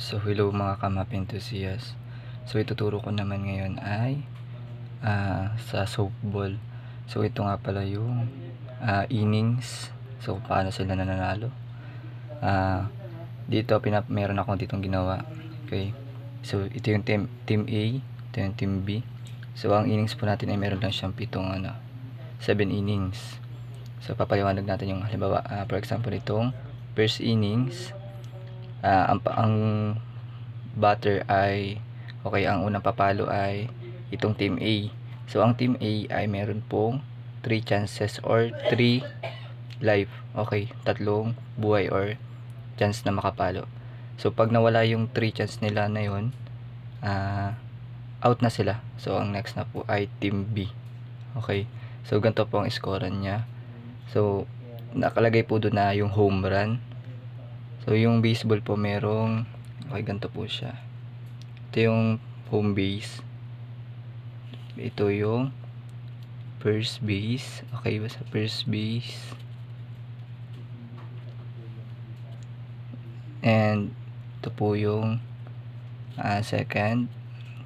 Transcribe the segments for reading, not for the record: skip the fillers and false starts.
So hello mga kamap enthusiast. So ituturo ko naman ngayon ay sa softball. So ito nga pala yung innings. So paano sila nananalo. Dito meron akong ditong ginawa. Okay. So ito yung team A, ito yung team B. So ang innings po natin ay meron lang siyang 7 innings. So papaliwanag natin yung halimbawa, for example itong first innings, ang batter ay ang unang papalo ay itong team A. So ang team A ay meron pong 3 chances or 3 life. Okay, tatlong buhay or chance na makapalo. So pag nawala yung 3 chance nila na yun, out na sila. So ang next na po ay team B. Okay, so ganito po ang scorean niya. So nakalagay po doon na yung home run. So yung baseball po merong ganito po siya. Ito yung home base. Ito yung first base. Okay, basta first base. And ito po yung second.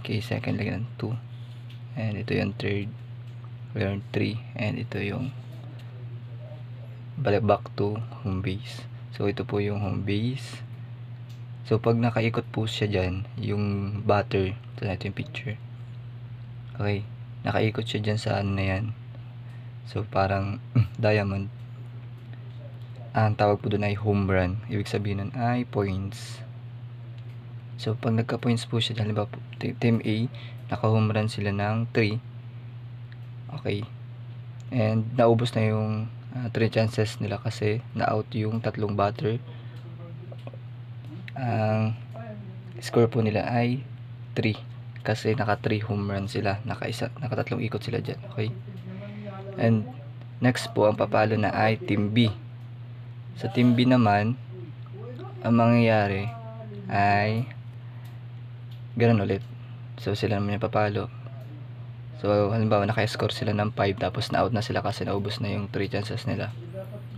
Okay, second lagyan ng 2. And ito yung third. Meron 3. And ito yung balik back to home base. So ito po yung home base. So pag nakaikot po siya dyan, yung batter, ito na yung picture. Okay, nakaikot siya dyan sa ano na yan. So parang diamond. Ang tawag po doon ay home run. Ibig sabihin nun ay points. So pag nagka-points po siya, halimbawa po, team A, naka-home run sila ng 3. Okay. And naubos na yung 3 chances nila kasi na-out yung tatlong batter. Ang score po nila ay 3 kasi naka 3 home run sila, naka 3 ikot sila dyan. Okay, and next po ang papalo na ay team B. Sa team B naman, ang mangyayari ay ganun ulit. So sila naman yung papalo. So halimbawa naka-score sila ng 5 tapos na-out na sila kasi naubos na yung 3 chances nila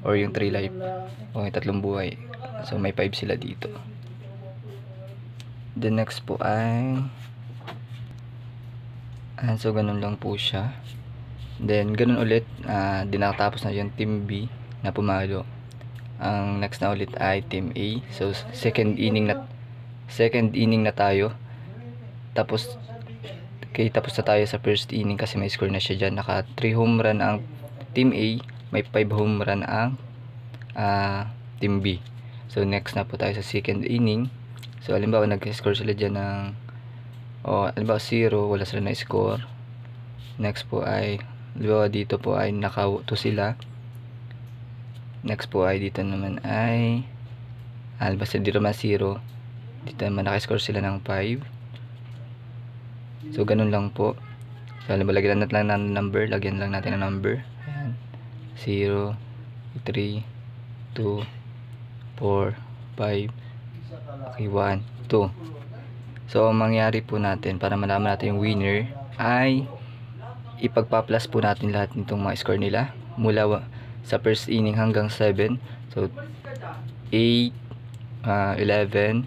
or yung 3 life o yung 3 buhay. So may 5 sila dito. The next po ay so ganun lang po siya. Then ganun ulit, di nakatapos na yung team B na pumalo. Ang next na ulit ay team A. So second inning na tayo. Tapos tapos na tayo sa first inning kasi may score na siya dyan. Naka 3 home run ang team A, may 5 home run ang team B. So next na po tayo sa second inning. So halimbawa nag-score sila dyan ng halimbawa 0, wala sila na score. Next po ay halimbawa dito po ay naka-2 sila. Next po ay dito naman ay basta dito naman 0, dito naman naka-score sila ng 5. So ganun lang po. So halimbawa lagyan natin lang ng number, lagyan lang natin ng number. Ayan. 0, 3, 2, 4, 5, okay, 1, 2. So ang mangyari po natin para malaman natin yung winner ay ipagpa-plus po natin lahat nitong mga score nila mula sa first inning hanggang 7. So 8, 11,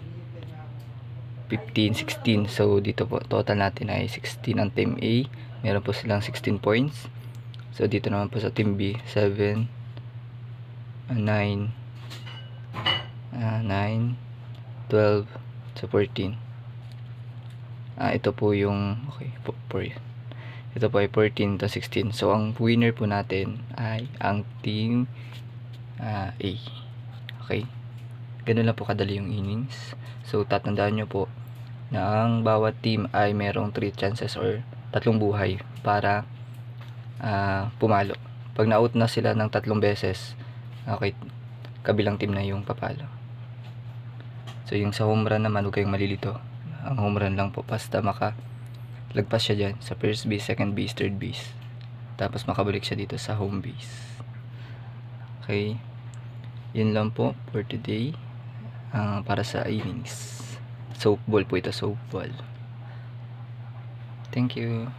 15, 16. So dito po total natin ay 16 ang team A. Meron po silang 16 points. So dito naman po sa team B 7, 9, 9, 12, so 14. Ito po yung ito po ay 14 to 16. So ang winner po natin ay ang team A. Okay, ganun lang po kadali yung innings. So tatandaan nyo po na ang bawat team ay merong 3 chances or 3 buhay para pumalo. Pag na-out na sila ng 3 beses, okay, kabilang team na yung papalo. So yung sa home run naman, huwag kayong malilito. Ang home run lang po basta lagpas siya dyan sa first base, second base, third base, tapos makabalik siya dito sa home base. Okay, yun lang po for today para sa innings. Softball po ito, softball. Thank you.